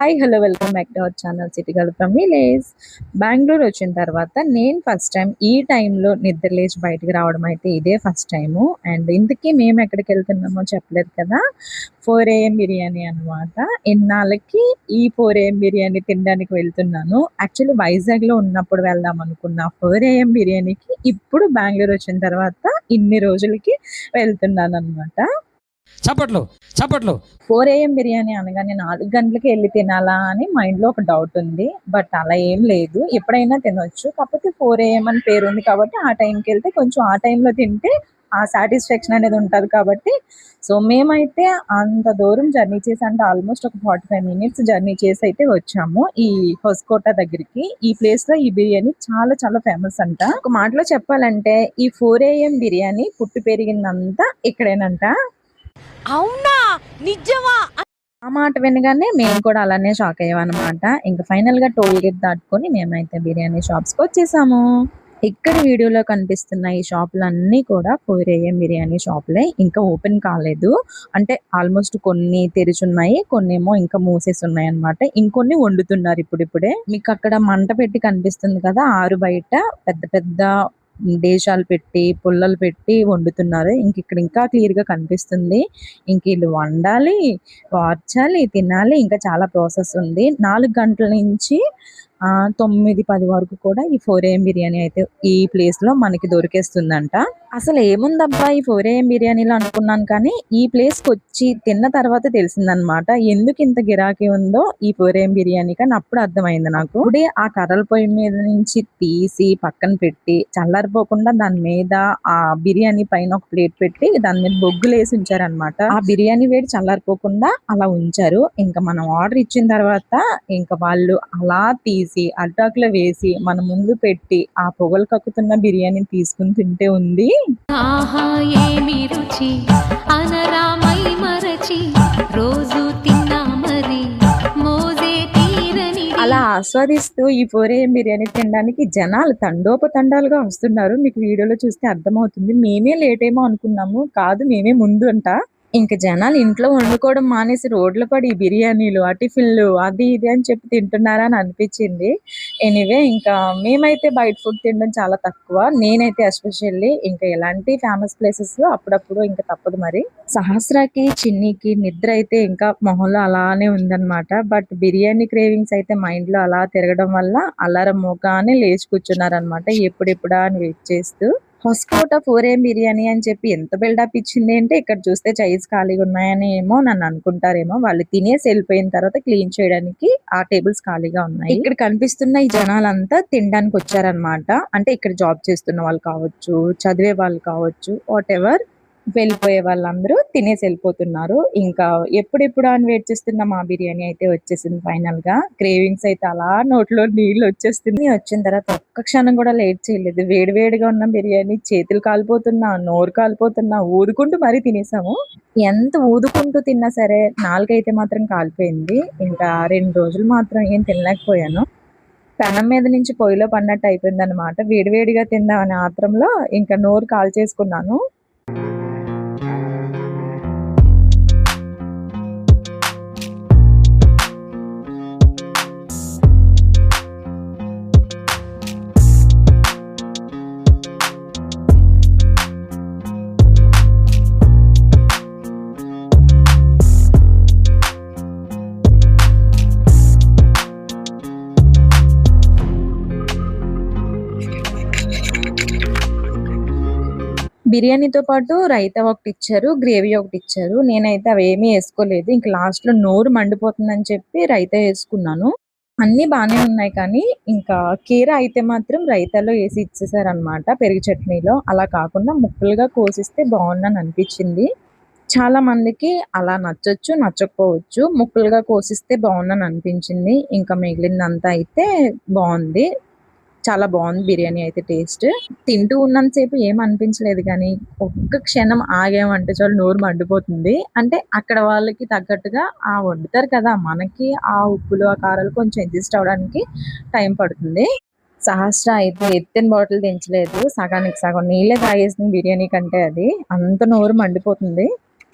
Hi hello welcome back to our channel city girl from village. Bengaluru వచ్చిన తర్వాత నేను first time ఈ టైంలో నిద్ర లేచి బయటికి రావడం అయితే ఇదే ఫస్ట్ టైము. అండ్ ఇంతకీ మేము ఎక్కడికి వెళ్తున్నామో చెప్పలేదు కదా. 4 AM బిర్యానీ అనమాట. ఇన్నాళ్ళకి ఈ 4 AM బిర్యానీ తినడానికి వెళ్తున్నాను. యాక్చువల్లీ వైజాగ్లో ఉన్నప్పుడు వెళ్దాం అనుకున్న 4 AM బిర్యానీకి ఇప్పుడు బెంగళూరు వచ్చిన తర్వాత ఇన్ని రోజులకి వెళ్తున్నాను అనమాట. చప్పట్లు చప్పట్లు 4 AM బిర్యానీ అనగానే 4 గంటలకి ఎళ్లి తినాలా అని మైండ్‌లో ఒక డౌట్ ఉంది. బట్ అలా ఏం లేదు. ఎప్పుడైనా తినొచ్చు. కాకపోతే 4 AM అని పేరుంది కాబట్టి ఆ టైంకెళ్తే కొంచెం ఆ టైంలో తింటే ఆ సాటిస్ఫాక్షన్ అనేది ఉంటది కాబట్టి సో, మేమైతే అంత దూరం జర్నీ చేసి అంటే ఆల్మోస్ట్ ఒక 45 మినిట్స్ జర్నీ చేసైతే వచ్చాము. ఈ హొస్కోట దగ్గరికి. ఈ ప్లేస్‌లో ఈ బిర్యానీ చాలా చాలా ఫేమస్ అంట. ఒక మాటలో చెప్పాలంటే ఈ 4 AM బిర్యానీ పుట్టి పెరిగిందంతా ఇక్కడేనంట. అవునా? నిజమా? ఆ మాట వినగానే మేము కూడా అలానే షాక్ అయ్యామన్నమాట. ఇంక ఫైనల్‌గా టోల్ గేట్ దాటుకొని మేమైతే బిర్యానీ షాప్స్‌కొచ్చేసాము. ఇక్కడ వీడియోలో కనిపిస్తున్న ఈ షాపులన్నీ కూడా 4 AM బిర్యానీ షాపులే. ఇంకా ఓపెన్ కాలేదు. అంటే ఆల్మోస్ట్ కొన్ని తెరిచున్నాయి. కొన్నేమో ఇంకా మూసేసున్నాయన్నమాట. ఇంకొన్ని వండుతున్నారు ఇప్పుడిప్పుడే. మీకక్కడ మంట పెట్టి కనిపిస్తుంది కదా! ఆరు బయట పెద్ద పెద్ద డేషాలు పెట్టి, పుల్లలు పెట్టి వండుతున్నారు. ఇంకిక్కడ ఇంకా క్లియర్‌గా కనిపిస్తుంది. ఇంకీళ్ళు వండాలి, వార్చాలి, తినాలి. ఇంకా చాలా ప్రాసెస్ ఉంది. 4 గంటల నుంచి 9, 10 వరకు కూడా ఈ 4 AM బిర్యానీ అయితే ఈ ప్లేస్‌లో మనకి దొరికేస్తుందంట. అసలేముందబ్బా ఈ 4 AM బిర్యానీలో అనుకున్నాను కానీ, ఈ ప్లేస్‌కొచ్చి తిన్న తర్వాత తెలిసిందనమాట. ఎందుకింత గిరాకీ ఉందో ఈ 4 AM బిర్యానీకి అని అప్పుడు అర్థమైంది నాకు. అప్పుడే ఆ కర్రల పొయ్యి మీద నుంచి తీసి పక్కన పెట్టి, చల్లారిపోకుండా దాని మీద ఆ బిర్యానీ పైన ఒక ప్లేట్ పెట్టి దాని మీద బొగ్గులేసి ఉంచారనమాట. ఆ బిర్యానీ వేడి చల్లారిపోకుండా అలా ఉంచారు. ఇంక మనం ఆర్డర్ ఇచ్చిన తర్వాత ఇంక వాళ్ళు అలా తీసి అరిటాకులో వేసి మన ముందు పెట్టి ఆ పొగలు కక్కుతున్న బిర్యానీని తీసుకొని తింటే ఉంది. ఆహా ఏమి రుచి అనరామై మరచి రోజు తిన్నా మరి మోజే తీరని అలా ఆస్వాదిస్తూ ఈ 4 AM బిర్యానీ తినడానికి జనాలు తండోపతండాలుగా వస్తున్నారు. మీకు వీడియోలో చూస్తే అర్థమవుతుంది. మేమే లేట్ ఏమో అనుకున్నాము. కాదు మేమే ముందు అంట. ఇంక జనాలు ఇంట్లో వండుకోవడం మానేసి రోడ్ల పడి ఈ బిర్యానీలు, ఆ టిఫిన్‌లు అది ఇది అని చెప్పి తింటున్నారా అని అనిపించింది. ఎనీవే ఇంకా మేమైతే బయట ఫుడ్ తినడం చాలా తక్కువ. నేనైతే ఎస్పెషల్లీ ఇంకా ఎలాంటి ఫేమస్ ప్లేసెస్‌లో అప్పుడప్పుడు ఇంక తప్పదు మరి. సహస్రాకి, చిన్నికి నిద్ర అయితే ఇంకా మొహంలో అలానే ఉందన్నమాట. బట్ బిర్యానీ క్రేవింగ్స్ అయితే మైండ్‌లో అలా తిరగడం వల్ల అలారం మోగగానే లేచి కూర్చున్నారనమాట. ఎప్పుడెప్పుడా అని వెయిట్ చేస్తూ. హొస్కోట 4 AM బిర్యానీ అని చెప్పి ఎంత బిల్డప్ ఇచ్చింది అంటే ఇక్కడ చూస్తే చైర్స్ ఖాళీగా ఉన్నాయని ఏమో నన్ను అనుకుంటారేమో. వాళ్ళు తినేసి వెళ్ళిపోయిన తర్వాత క్లీన్ చేయడానికి ఆ టేబుల్స్ ఖాళీగా ఉన్నాయి. ఇక్కడ కనిపిస్తున్న ఈ జనాలంతా తినడానికి వచ్చారనమాట. అంటే ఇక్కడ జాబ్ చేస్తున్న వాళ్ళు కావచ్చు, చదివే వాళ్ళు కావచ్చు, వాటెవర్ వెళ్ళిపోయే వాళ్ళందరూ తినేసి వెళ్ళిపోతున్నారు. ఇంకా ఎప్పుడెప్పుడా అని వెయిట్ చేస్తున్న మా బిర్యానీ అయితే వచ్చేసింది ఫైనల్‌గా. క్రేవింగ్స్ అయితే అలా నోట్లో నీళ్ళు వచ్చేస్తున్నాయి. వచ్చిన తర్వాత ఒక్క క్షణం కూడా లేట్ చేయలేదు. వేడి వేడిగా ఉన్న బిర్యానీ చేతులు కాలిపోతున్నా, నోరు కాలిపోతున్నా ఊదుకుంటూ మరీ తినేసాము. ఎంత ఊదుకుంటూ తిన్నా సరే నాలుకైతే మాత్రం కాలిపోయింది. ఇంకా 2 రోజులు మాత్రం ఏం తినలేకపోయాను. పెనం మీద నుంచి పొయ్యిలో పడినట్టు అయిపోయిందనమాట. వేడి వేడిగా తిందామనే ఆత్రంలో ఇంకా నోరు కాల్చేసుకున్నాను. బిర్యానీతో పాటు రైతా ఒకటిచ్చారు. గ్రేవీ ఒకటిచ్చారు. నేనైతే అవేమీ యేసుకోలేదు. ఇంక లాస్ట్‌లో నోరు మండిపోతుందని చెప్పి రైతా యేసుకున్నాను. అన్నీ బానే ఉన్నాయి కానీ, ఇంకా కీర అయితే మాత్రం రైతాలో యేసి ఇచ్చేసారనమాట పెరుగు చట్నీలో. అలా కాకుండా ముక్కలుగా కోసిస్తే బావుండని అనిపిచ్చింది. చాలా మందికి అలా నచ్చొచ్చు, నచ్చకపోవచ్చు. ముక్కలుగా కోసిస్తే బావుండని అనిపించింది. ఇంకా మిగిలిందంతా అయితే బావుంది. చాలా బావుంది బిర్యానీ అయితే టేస్ట్. తింటూ ఉన్నంత సేపు ఏం అనిపించలేదు గానీ, ఒక్క క్షణం ఆగామంటే చాలు నోరు మండిపోతుంది. అంటే అక్కడ వాళ్ళకి తగ్గట్టుగా వండుతారు కదా! మనకి ఆ ఉప్పులు, ఆ కారాలు కొంచెం అడ్జస్ట్ అవ్వడానికి టైం పడుతుంది. సహస్ర అయితే ఎత్తిన బాటిల్ దించలేదు. సగానికి సగం నీళ్ళే తాగేసింది బిర్యానీ కంటే అది. అంత నోరు మండిపోతుంది.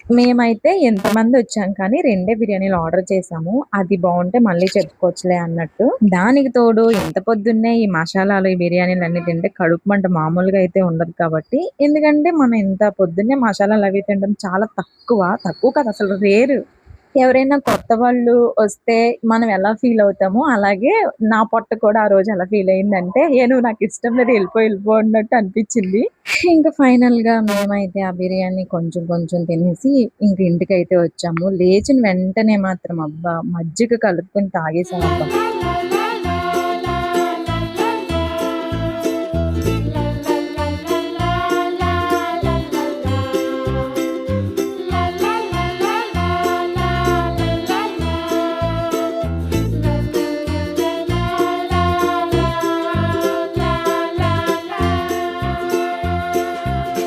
మేమైతే ఎంతమంది వచ్చాం కానీ 2 బిర్యానీలు ఆర్డర్ చేసాము. అది బావుంటే మళ్ళీ చెప్పుకోవచ్చులే అన్నట్టు. దానికి తోడు ఇంత పొద్దున్నే ఈ మసాలాలు, ఈ బిర్యానీలన్నీ తింటే కడుపు మంట మామూలుగా అయితే ఉండదు కాబట్టి, ఎందుకంటే మనం ఇంత పొద్దున్నే మసాలాలవి తినడం చాలా తక్కువ. తక్కువ కాదు అసలు రేర్. ఎవరైనా కొత్త వాళ్ళు వస్తే మనం ఎలా ఫీల్ అవుతామో, అలాగే నా పొట్ట కూడా ఆ రోజు ఎలా ఫీల్ అయిందంటే, నువ్వు నాకిష్టం లేదు ఎళ్ళిపో అన్నట్టు అనిపిచ్చింది. ఇంక ఫైనల్‌గా మేమైతే ఆ బిర్యానీ కొంచెం కొంచెం తినేసి ఇంక ఇంటికైతే వచ్చాము. లేచిన వెంటనే మాత్రం అబ్బా! మజ్జిగ కలుపుకొని తాగేసామబ్బా!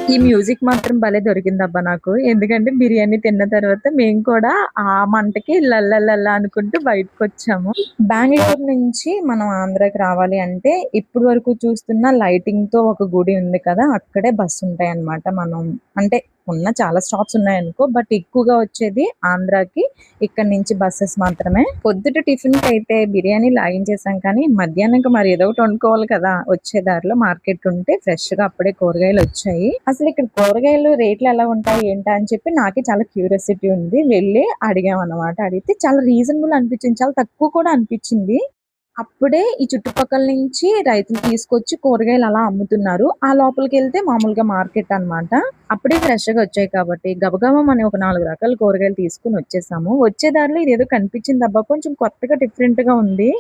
ఈ మ్యూజిక్ మాత్రం భలే దొరికిందబ్బా నాకు. ఎందుకంటే బిర్యానీ తిన్న తర్వాత మేము కూడా ఆ మంటకి లల్లలల్ల అనుకుంటూ బయటకొచ్చాము. బెంగుళూరు నుంచి మనం ఆంధ్రాకి రావాలి అంటే ఇప్పటి వరకు చూస్తున్న లైటింగ్‌తో ఒక గుడి ఉంది కదా! అక్కడే బస్సుంటాయన్నమాట. మనం అంటే ఉన్న చాలా స్టాప్స్ ఉన్నాయనుకో. బట్ ఎక్కువగా వచ్చేది ఆంధ్రాకి. ఇక్కడి నుంచి బసెస్ మాత్రమే. పొద్దుట టిఫిన్‌కైతే బిర్యానీ లాగించేసాం కానీ మధ్యాహ్నంకి మరి ఏదో ఒకటి వండుకోవాలి కదా! వచ్చే దారిలో మార్కెట్ ఉంటే ఫ్రెష్‌గా అప్పుడే కూరగాయలొచ్చాయి. అసలు ఇక్కడ కూరగాయలు రేట్లు ఎలా ఉంటాయి ఏంటా అని చెప్పి నాకే చాలా క్యూరియాసిటీ ఉంది. వెళ్లి అడిగామన్నమాట. అడిగితే చాలా రీజనబుల్ అనిపించింది. చాలా తక్కువ కూడా అనిపించింది. అప్పుడే ఈ చుట్టుపక్కల నుంచి రైతులు తీసుకొచ్చి కూరగాయలు అలా అమ్ముతున్నారు. ఆ లోపలికెళ్తే మామూలుగా మార్కెట్ అన్నమాట. అప్పుడే ఫ్రెష్‌గా వచ్చాయి కాబట్టి గబగబా మనం ఒక 4 రకాల కూరగాయలు తీసుకొని వచ్చేసాము. వచ్చే దారిలో ఇదేదో కనిపించిందబ్బా! కొంచెం కొత్తగా డిఫరెంట్‌గా ఉంది.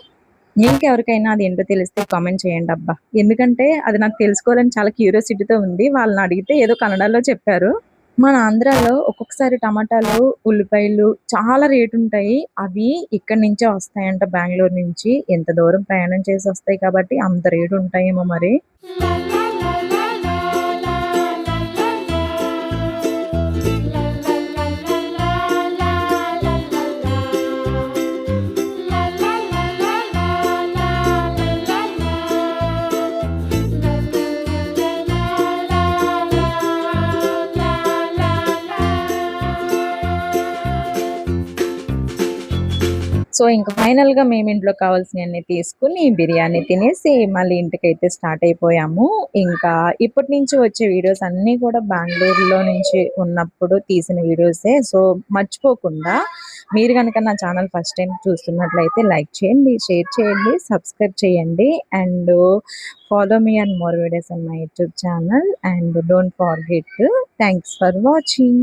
మీకెవరికైనా అదేంటో తెలిస్తే కామెంట్ చేయండబ్బా! ఎందుకంటే అది నాకు తెలుసుకోవాలని చాలా క్యూరియాసిటీతో ఉంది. వాళ్ళనడిగితే ఏదో కన్నడలో చెప్పారు. మన ఆంధ్రాలో ఒక్కొక్కసారి టమాటాలు, ఉల్లిపాయలు చాలా రేటుంటాయి. అవి ఇక్కడి నుంచే వస్తాయంట బెంగుళూరు నుంచి. ఎంత దూరం ప్రయాణం చేసొస్తాయి కాబట్టి అంత రేటుంటాయేమో మరి. సో, ఇంక ఫైనల్‌గా మేము ఇంట్లో కావాల్సినయన్నీ తీసుకొని బిర్యానీ తినేసి మళ్ళీ ఇంటికైతే స్టార్ట్ అయిపోయాము. ఇంకా ఇప్పటి నుంచి వచ్చే వీడియోస్ అన్నీ కూడా బెంగుళూరులో నుంచి ఉన్నప్పుడు తీసిన వీడియోసే. సో, మర్చిపోకుండా మీరు గనక నా ఛానల్ ఫస్ట్ టైమ్ చూస్తున్నట్లయితే లైక్ చేయండి, షేర్ చేయండి, సబ్స్క్రైబ్ చేయండి. And follow me and more videos on my YouTube channel. And don't forget. Thanks for watching.